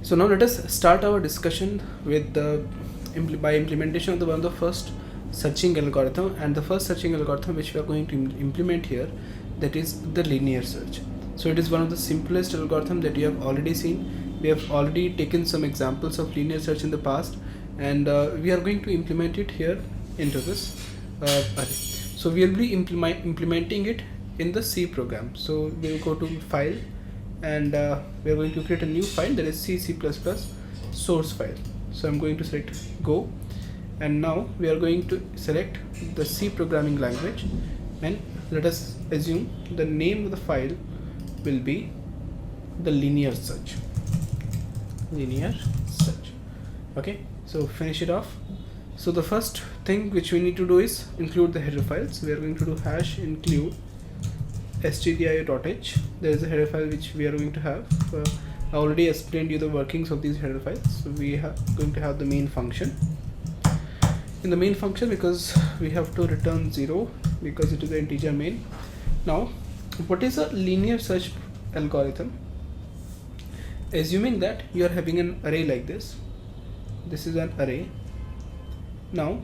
So now let us start our discussion with the by implementation of the one of the first searching algorithm, and the first searching algorithm which we are going to implement here, that is the linear search. So it is one of the simplest algorithm that you have already seen. We have already taken some examples of linear search in the past, and we are going to implement it here into this array. So we will be implementing it in the C program. So we will go to file, and we are going to create a new file, that is C++ source file. So I'm going to select go, and now we are going to select the C programming language, and let us assume the name of the file will be the linear search. Okay, so finish it off. So the first thing which we need to do is include the header files. We are going to do hash include stdio.h. there is a header file which we are going to have. I already explained you the workings of these header files. So we are going to have the main function. In the main function, because we have to return 0 because it is an integer main. Now what is a linear search algorithm? Assuming that you are having an array like this is an array. Now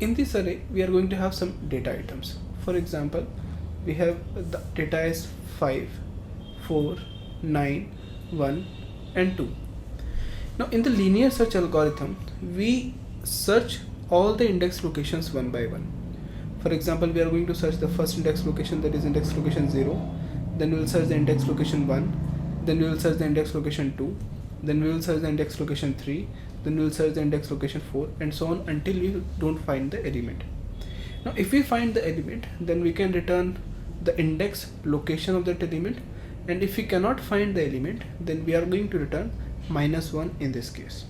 in this array we are going to have some data items. For example, we have the data is 5, 4, 9, 1 and 2. Now in the linear search algorithm, we search all the index locations one by one. For example, we are going to search the first index location, that is index location 0, then we will search the index location 1, then we will search the index location 2, then we will search the index location 3, then we will search the index location 4, and so on until we don't find the element. Now if we find the element, then we can return the index location of that element, and if we cannot find the element, then we are going to return -1 in this case.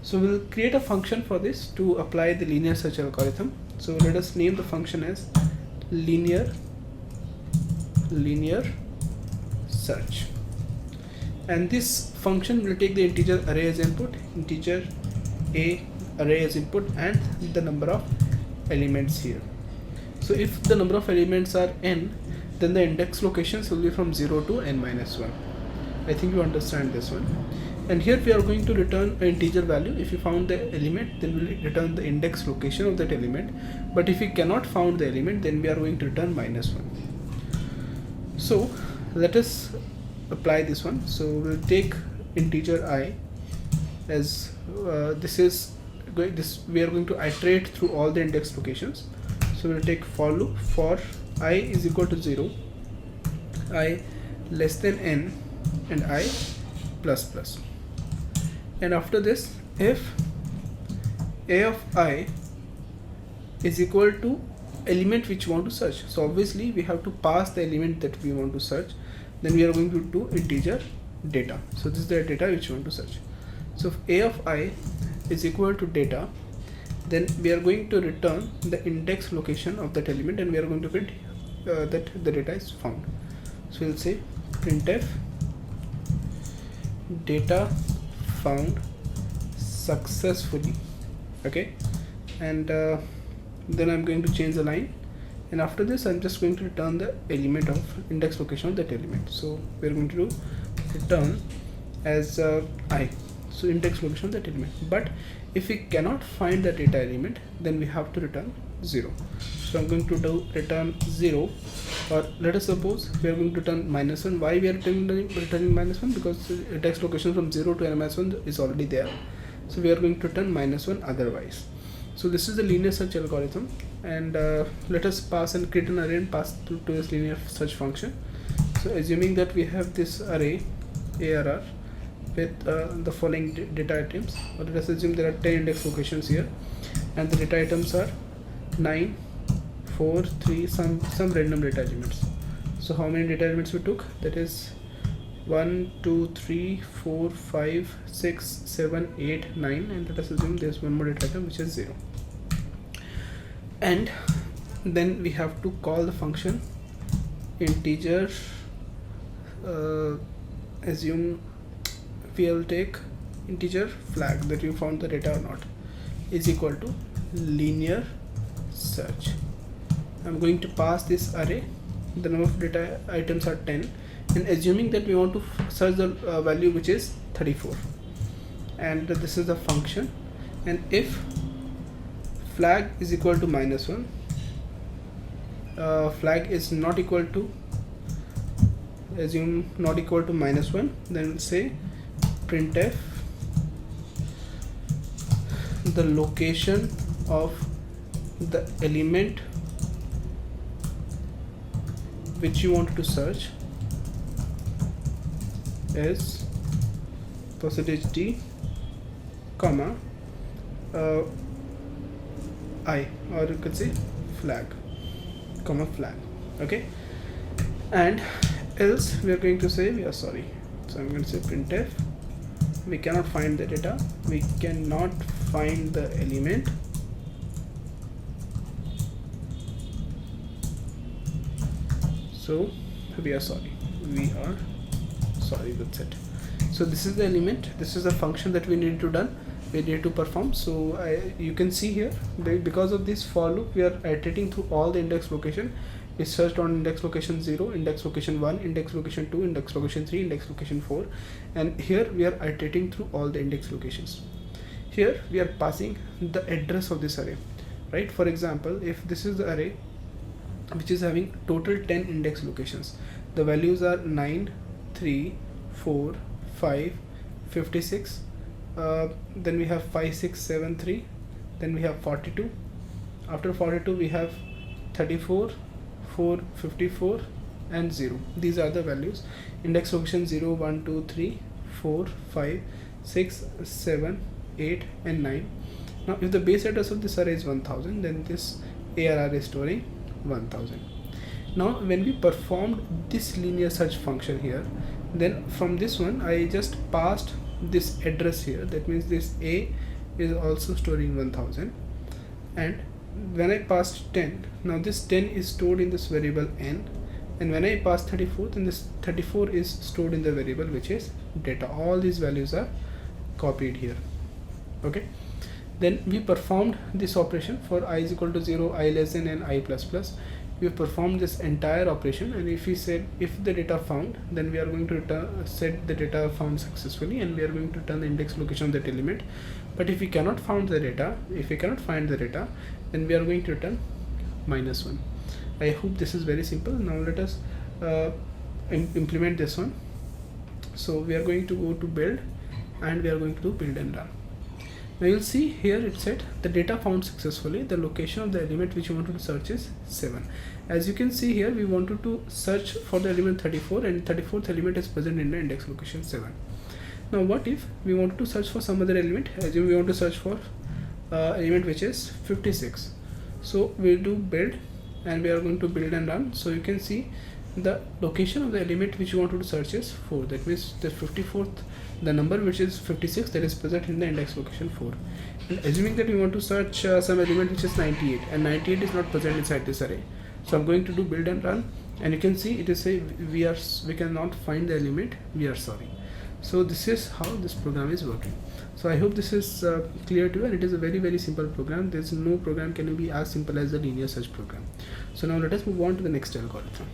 So we'll create a function for this to apply the linear search algorithm. So let us name the function as linear search, and this function will take the integer array as input, integer a array as input, and the number of elements here. So if the number of elements are n, then the index locations will be from 0 to n-1. I think you understand this one. And here we are going to return an integer value. If we found the element, then we will return the index location of that element, but if we cannot find the element, then we are going to return -1. So let us apply this one. So we'll take integer I as we are going to iterate through all the index locations. So we'll take for loop for I is equal to 0, I less than n, and I plus plus. And after this, if a of I is equal to element which we want to search, so obviously we have to pass the element that we want to search, then we are going to do integer data. So this is the data which we want to search. So if a of I is equal to data, then we are going to return the index location of that element, and we are going to print that the data is found. So we'll say printf data found successfully. Okay, and then I'm going to change the line, and after this I'm just going to return the element of index location of that element. So we're going to do return as I, so index location of that element. But if we cannot find the data element, then we have to return 0. So I'm going to do return 0, or let us suppose we are going to return -1. Why we are returning -1? Because the index location from 0 to n-1 is already there. So we are going to return -1 otherwise. So this is the linear search algorithm, and let us pass and create an array and pass to this linear search function. So assuming that we have this array ARR with the following data items, or let us assume there are 10 index locations here, and the data items are 9, 4, 3, some random data elements. So how many data elements we took? That is 1, 2, 3, 4, 5, 6, 7, 8, 9, and let us assume there's one more data item which is 0. And then we have to call the function integer, assume we will take integer flag that you found the data or not, is equal to linear search. I'm going to pass this array, the number of data items are 10, and assuming that we want to search the value which is 34, and this is the function. And if flag is equal to -1, flag is not equal to, assume not equal to -1, then we'll say printf the location of the element which you want to search is %d, comma I, or you could say flag, comma flag. Okay, and else we are going to say we are sorry. So I'm going to say printf we cannot find the data, we cannot find the element, so we are sorry, that's it. So this is the element, this is the function that we need to perform. So you can see here, because of this for loop, we are iterating through all the index location. We searched on index location 0, index location 1, index location 2, index location 3, index location 4, and here we are iterating through all the index locations. Here we are passing the address of this array, right? For example, if this is the array which is having total 10 index locations, the values are 9, 3, 4, 5, 56, then we have 5, 6, 7, 3, then we have 42, after 42 we have 34, 4, 54 and 0. These are the values. Index location 0, 1, 2, 3, 4, 5, 6, 7, 8 and 9. Now if the base address of this array is 1000, then this ARR is storing 1000. Now when we performed this linear search function here, then from this one I just passed this address here. That means this A is also storing 1000, and when I passed 10, now this 10 is stored in this variable n, and when I pass 34, then this 34 is stored in the variable which is data. All these values are copied here. Okay, then we performed this operation for I is equal to 0, I less than and I plus plus. We performed this entire operation, and if we said if the data found, then we are going to return set the data found successfully, and we are going to return the index location of that element. But if we cannot find the data, then we are going to return -1. I hope this is very simple. Now let us implement this one. So we are going to go to build, and we are going to do build and run. Now you'll see here it said the data found successfully, the location of the element which you wanted to search is 7. As you can see here, we wanted to search for the element 34, and 34th element is present in the index location 7. Now what if we wanted to search for some other element? Assume we want to search for element which is 56. So we'll do build, and we are going to build and run. So you can see the location of the element which you wanted to search is 4. That means the 54th, the number which is 56, that is present in the index location 4. And assuming that we want to search some element which is 98, and 98 is not present inside this array, so I'm going to do build and run, and you can see it is say we cannot find the element, we are sorry. So this is how this program is working. So I hope this is clear to you, and it is a very simple program. There is no program can be as simple as the linear search program. So now let us move on to the next algorithm.